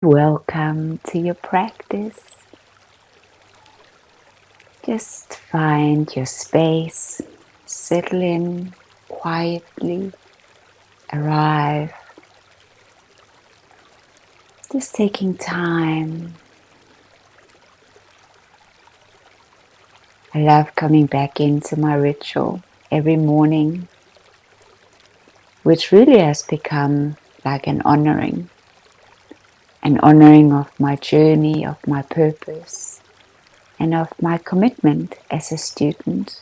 Welcome to your practice. Just find your space, settle in quietly, arrive. Just taking time. I love coming back into my ritual every morning, which really has become like an honoring of my journey, of my purpose, and of my commitment as a student.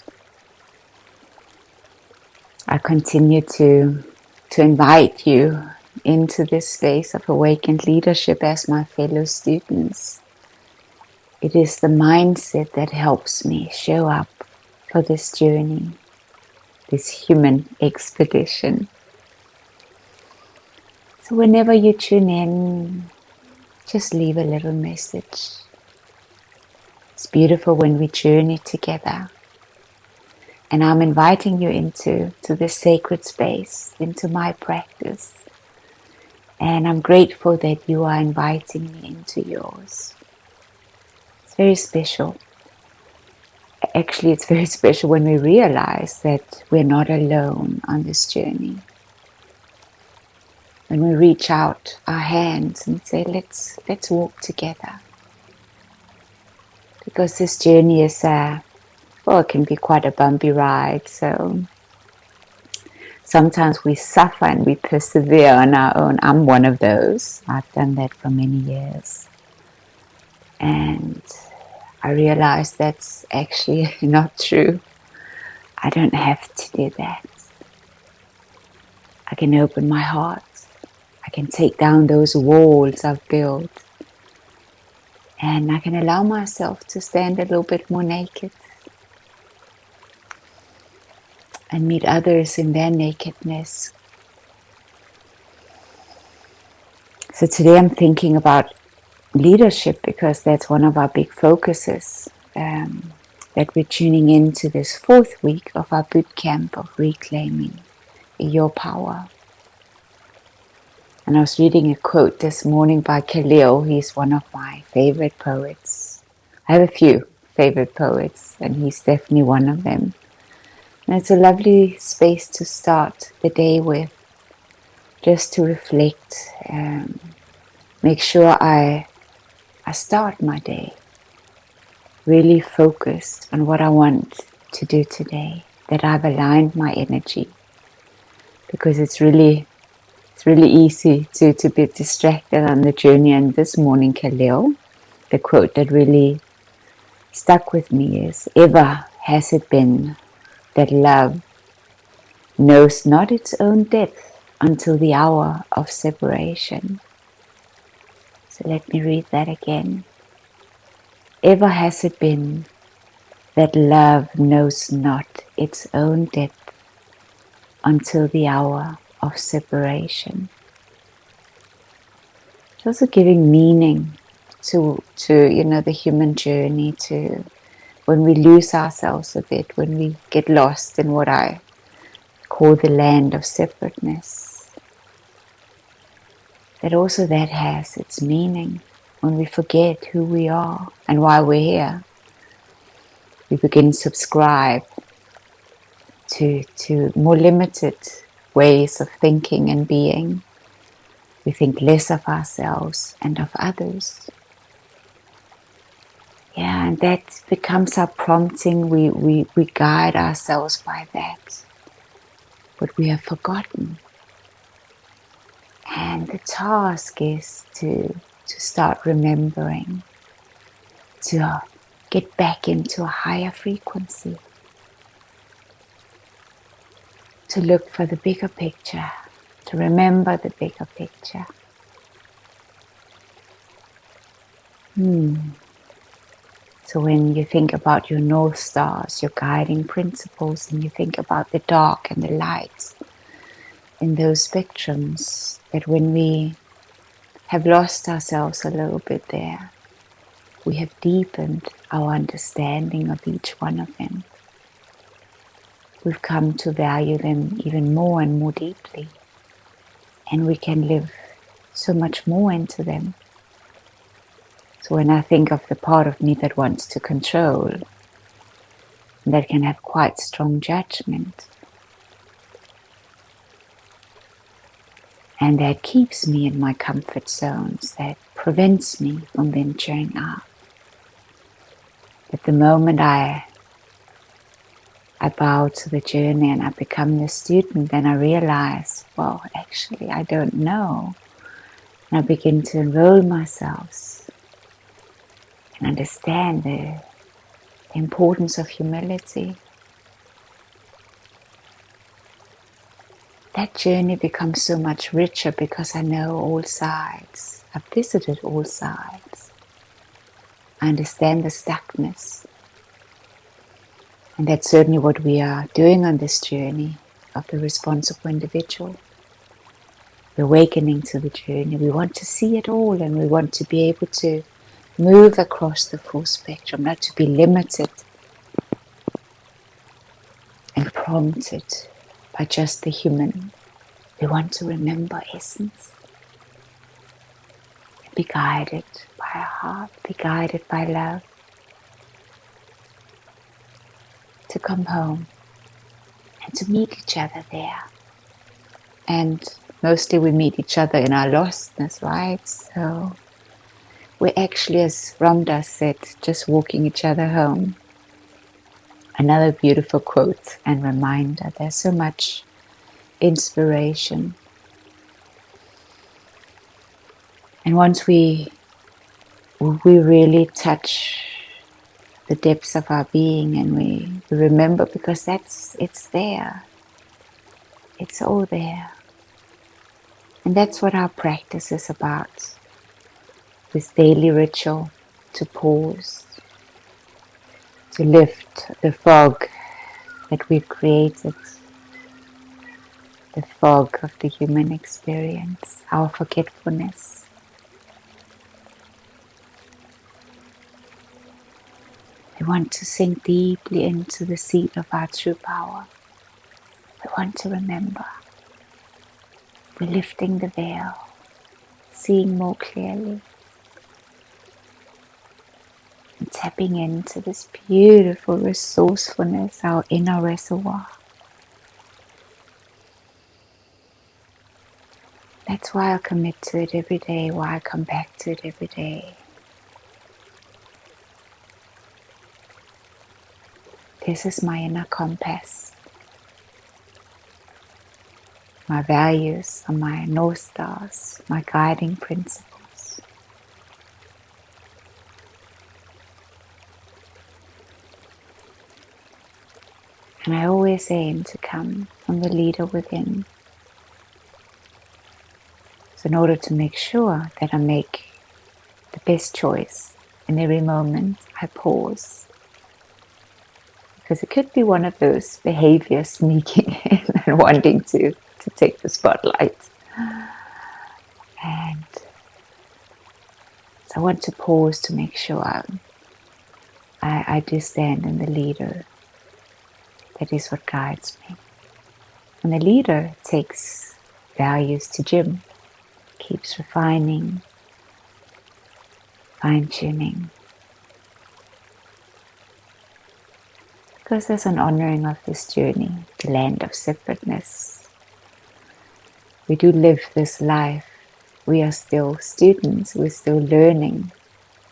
I continue to invite you into this space of awakened leadership as my fellow students. It is the mindset that helps me show up for this journey, this human expedition. So whenever you tune in, just leave a little message. It's beautiful when we journey together. And I'm inviting you into this sacred space, into my practice. And I'm grateful that you are inviting me into yours. It's very special. Actually, it's very special when we realize that we're not alone on this journey. When we reach out our hands and say, let's walk together. Because this journey is, it can be quite a bumpy ride. So sometimes we suffer and we persevere on our own. I'm one of those. I've done that for many years. And I realized that's actually not true. I don't have to do that. I can open my heart. I can take down those walls I've built. And I can allow myself to stand a little bit more naked. And meet others in their nakedness. So today I'm thinking about leadership because that's one of our big focuses. That we're tuning into this 4th week of our boot camp of reclaiming your power. And I was reading a quote this morning by Khalil. He's one of my favorite poets. I have a few favorite poets, and he's definitely one of them. And it's a lovely space to start the day with, just to reflect, make sure I start my day really focused on what I want to do today, that I've aligned my energy, because it's really easy to be distracted on the journey. And this morning, Khalil, the quote that really stuck with me is, "Ever has it been that love knows not its own depth until the hour of separation." So let me read that again. Ever has it been that love knows not its own depth until the hour of separation. It's also giving meaning to the human journey, to when we lose ourselves a bit, when we get lost in what I call the land of separateness. That has its meaning. When we forget who we are and why we're here, we begin to subscribe to more limited ways of thinking and being. We think less of ourselves and of others. Yeah, and that becomes our prompting. We guide ourselves by that. But we have forgotten. And the task is to start remembering, to get back into a higher frequency, to look for the bigger picture, to remember the bigger picture. So when you think about your North Stars, your guiding principles, and you think about the dark and the light in those spectrums, that when we have lost ourselves a little bit there, we have deepened our understanding of each one of them. We've come to value them even more and more deeply, and we can live so much more into them. So when I think of the part of me that wants to control, that can have quite strong judgment, and that keeps me in my comfort zones, that prevents me from venturing out. At the moment I bow to the journey and I become the student, then I realize, well, actually I don't know. And I begin to enroll myself and understand the importance of humility. That journey becomes so much richer because I know all sides. I've visited all sides. I understand the stuckness. And that's certainly what we are doing on this journey of the responsible individual. We're awakening to the journey. We want to see it all, and we want to be able to move across the full spectrum, not to be limited and prompted by just the human. We want to remember essence, be guided by our heart, be guided by love, to come home and to meet each other there. And mostly we meet each other in our lostness, right? So we're actually, as Ramdas said, just walking each other home. Another beautiful quote and reminder. There's so much inspiration. And once we really touch the depths of our being and we remember, because it's there. It's all there. And that's what our practice is about. This daily ritual to pause, to lift the fog that we've created, the fog of the human experience, our forgetfulness. We want to sink deeply into the seat of our true power. We want to remember. We're lifting the veil, seeing more clearly, and tapping into this beautiful resourcefulness, our inner reservoir. That's why I commit to it every day, why I come back to it every day. This is my inner compass. My values are my North Stars, my guiding principles. And I always aim to come from the leader within. So in order to make sure that I make the best choice in every moment, I pause. Because it could be one of those behaviors sneaking in and wanting to take the spotlight. And so I want to pause to make sure I do stand in the leader. That is what guides me. And the leader takes values to gym, keeps refining, fine-tuning. Because there's an honoring of this journey, the land of separateness. We do live this life. We are still students, we're still learning.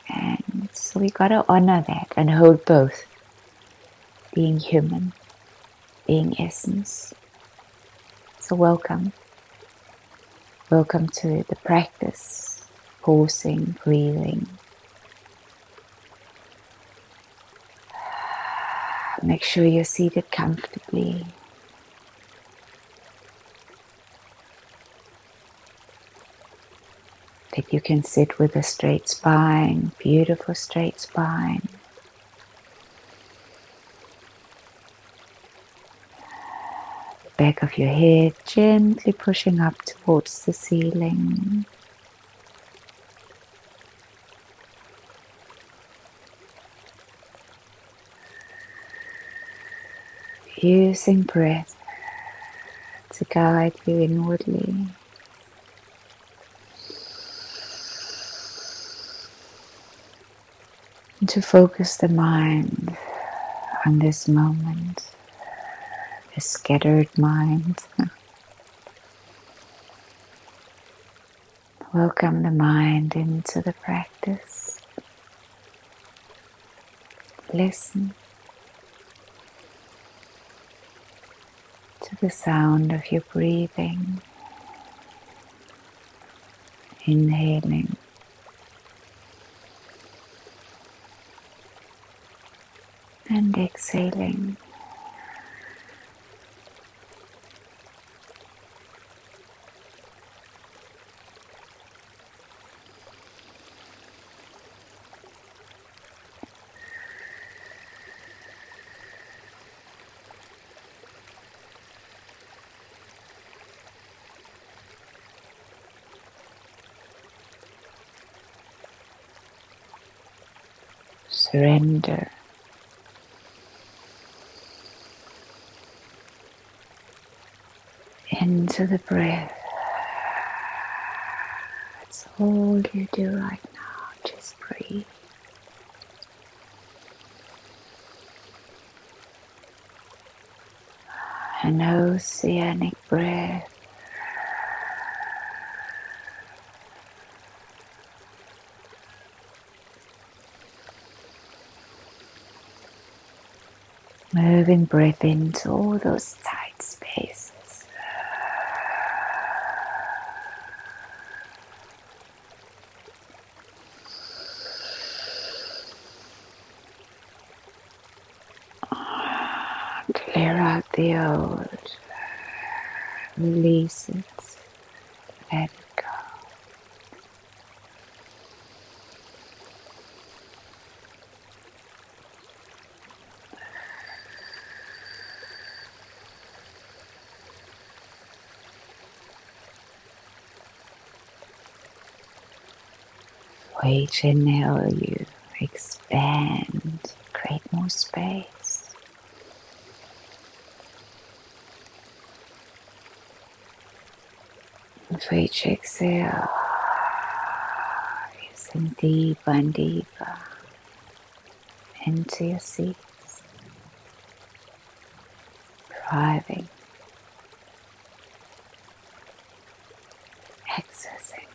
And so we got to honor that and hold both. Being human, being essence. So welcome. Welcome to the practice, pausing, breathing. Make sure you're seated comfortably. That you can sit with a straight spine, beautiful straight spine. The back of your head gently pushing up towards the ceiling. Using breath to guide you inwardly. And to focus the mind on this moment, a scattered mind. Welcome the mind into the practice. Listen to the sound of your breathing, inhaling and exhaling. Surrender into the breath. That's all you do right now. Just breathe. An oceanic breath. Moving breath into all those tight spaces. Clear out the old. Release it. Let it go. For each inhale you expand, create more space. And for each exhale, you sink deeper and deeper into your seats, thriving, accessing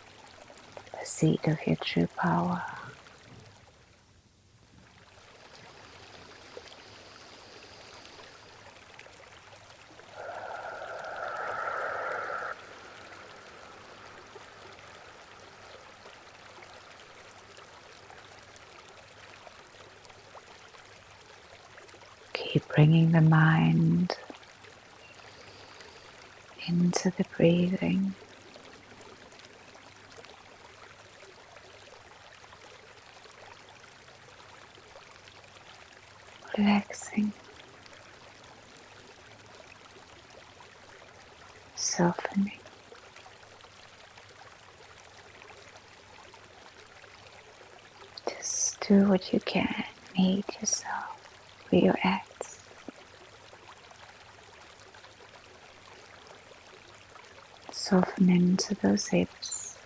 the seat of your true power. Keep bringing the mind into the breathing. Relaxing, softening. Just do what you can, meet yourself with your acts. Soften into those hips,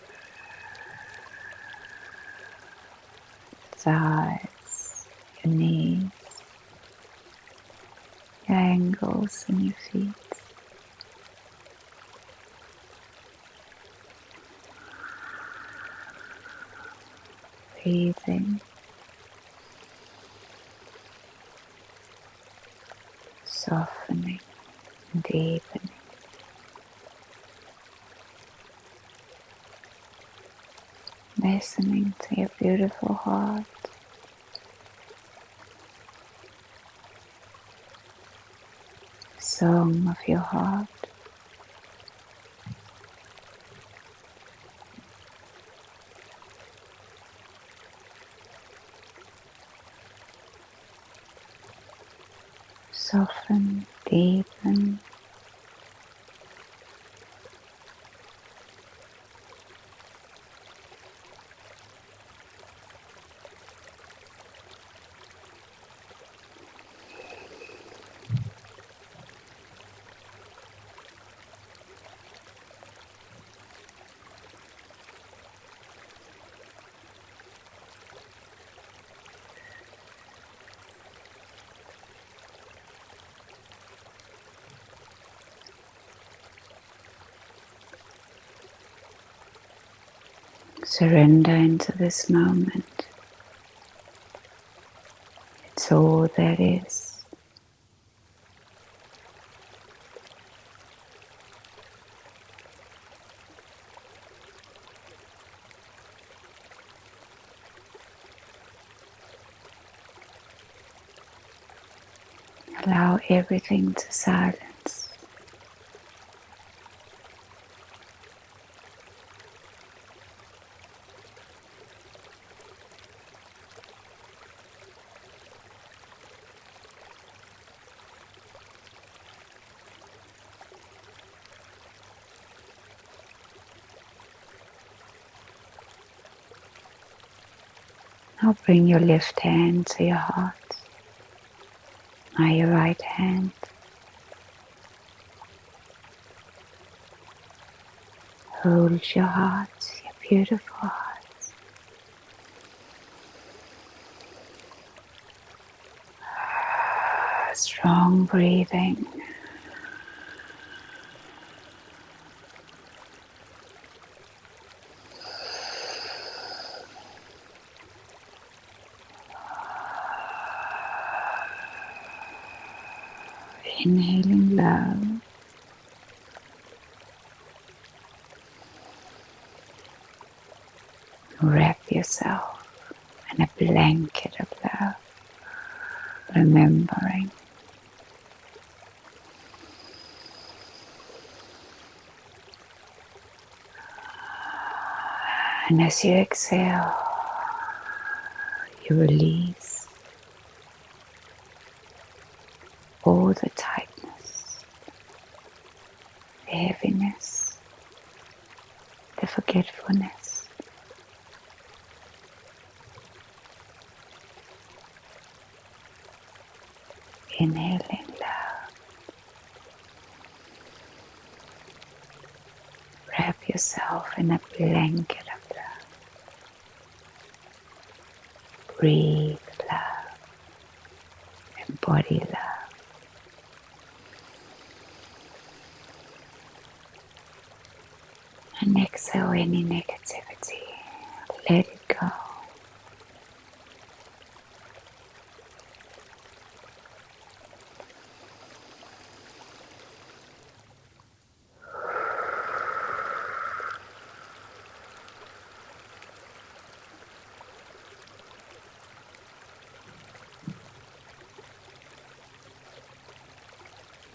thighs, your knees, your ankles and your feet. Breathing, softening and deepening. Listening to your beautiful heart. Song of your heart. Soften, deepen. Surrender into this moment. It's all that is. Allow everything to silence. Now bring your left hand to your heart. Now your right hand. Hold your heart, your beautiful heart. Strong breathing. Inhaling love. Wrap yourself in a blanket of love, remembering. And as you exhale, you release all the tightness, the heaviness, the forgetfulness. Inhaling love. Wrap yourself in a blanket of love. Breathe love. Embody love. And exhale any negativity. Let it go.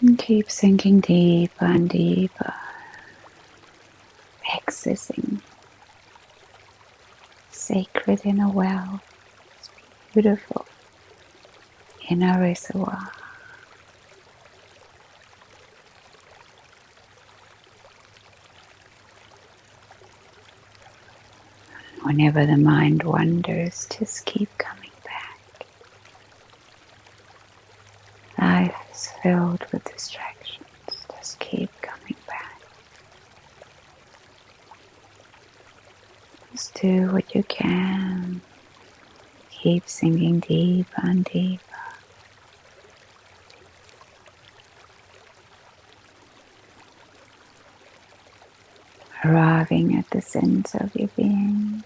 And keep sinking deeper and deeper, accessing sacred inner well, beautiful inner reservoir. Whenever the mind wanders, just keep coming back. Life is filled with distractions. Just keep coming back. Just do what you can. Keep sinking deeper and deeper. Arriving at the center of your being.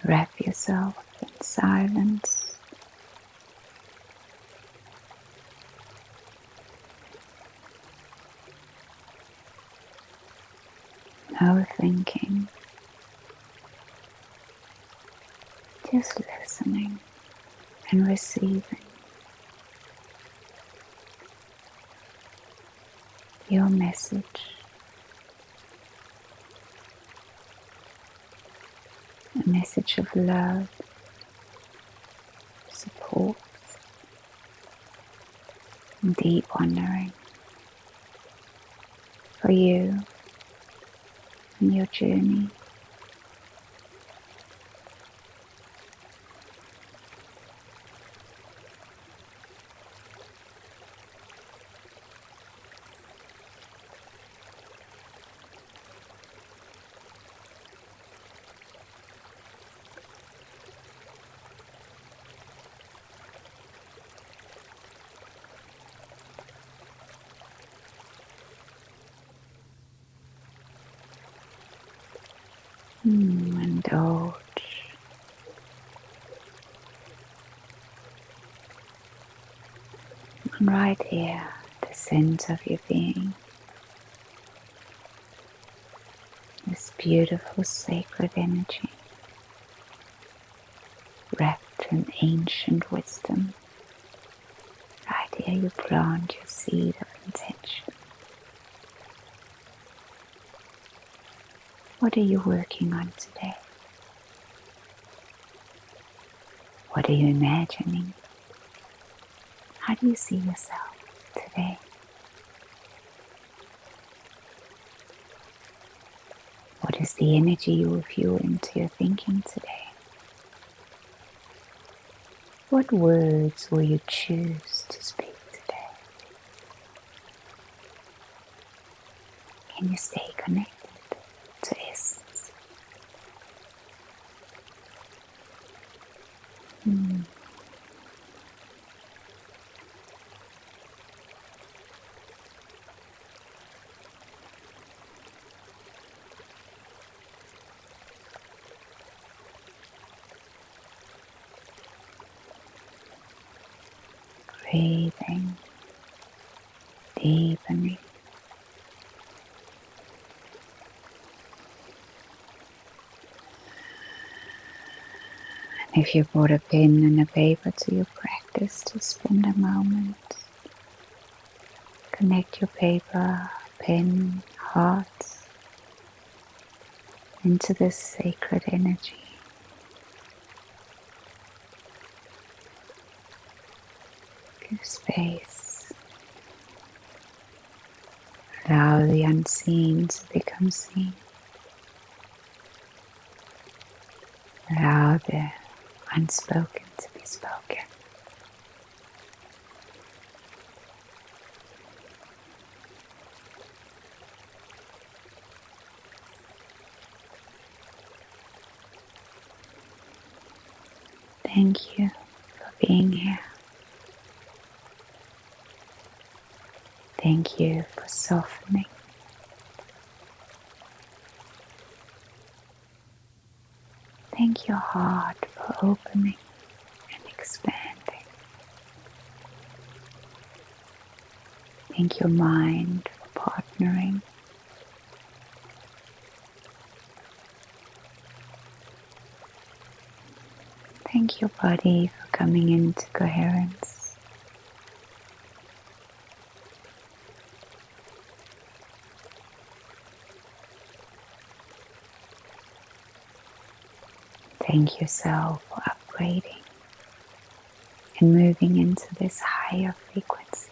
Wrap yourself in silence. No thinking. Just listening and receiving your message. A message of love, support, and deep honoring for you and your journey. Indulge. And right here, the center of your being, this beautiful sacred energy, wrapped in ancient wisdom. Right here you plant your seed of intention. What are you working on today? What are you imagining? How do you see yourself today? What is the energy you will fuel into your thinking today? What words will you choose to speak today? Can you stay connected to essence? Breathing, deepening. And if you brought a pen and a paper to your practice, just spend a moment. Connect your paper, pen, heart into this sacred energy. Give space. Allow the unseen to become seen. Allow the unspoken to be spoken. Thank you for being here. Thank you for softening. Thank your heart for opening and expanding. Thank your mind for partnering. Thank your body for coming into coherence. Thank yourself for upgrading and moving into this higher frequency.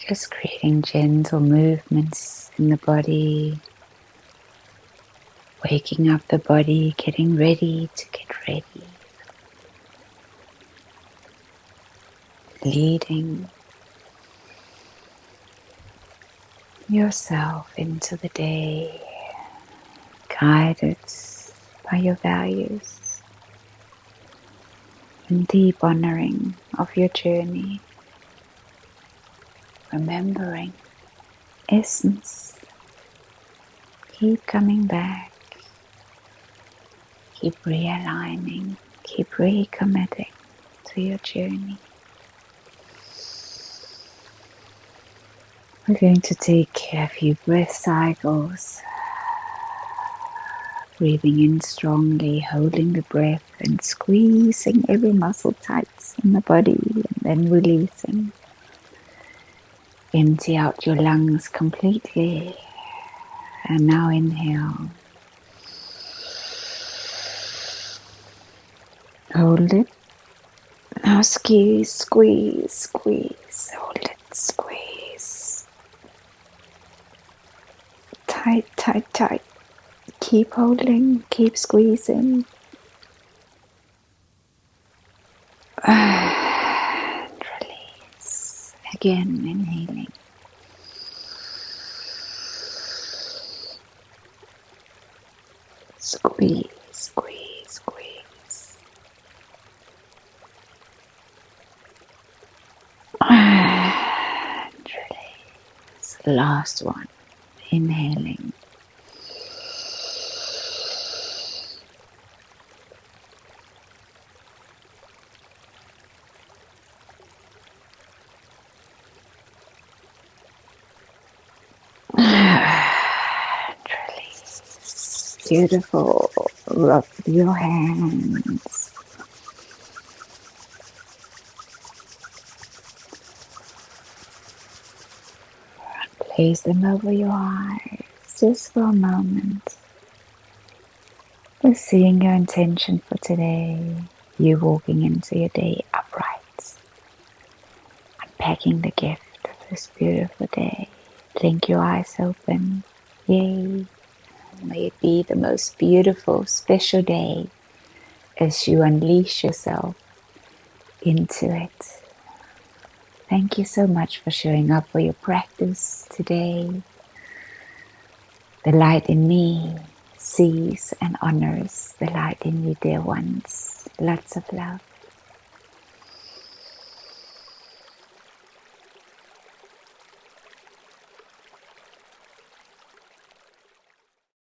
Just creating gentle movements in the body, waking up the body, getting ready to get ready, leading yourself into the day, guided by your values and deep honoring of your journey. Remembering essence, keep coming back, keep realigning, keep recommitting to your journey. We're going to take a few breath cycles, breathing in strongly, holding the breath and squeezing every muscle tight in the body, and then releasing. Empty out your lungs completely, and now inhale. Hold it. Now squeeze, squeeze, squeeze. Hold it, squeeze. Tight, tight, tight. Keep holding, keep squeezing. And release. Again, inhaling. Squeeze, squeeze, squeeze. And release. Last one. Inhaling. And release. Beautiful. Rub your hands. Place them over your eyes just for a moment. Just seeing your intention for today. You walking into your day upright. Unpacking the gift of this beautiful day. Blink your eyes open. Yay. May it be the most beautiful, special day as you unleash yourself into it. Thank you so much for showing up for your practice today. The light in me sees and honors the light in you, dear ones. Lots of love.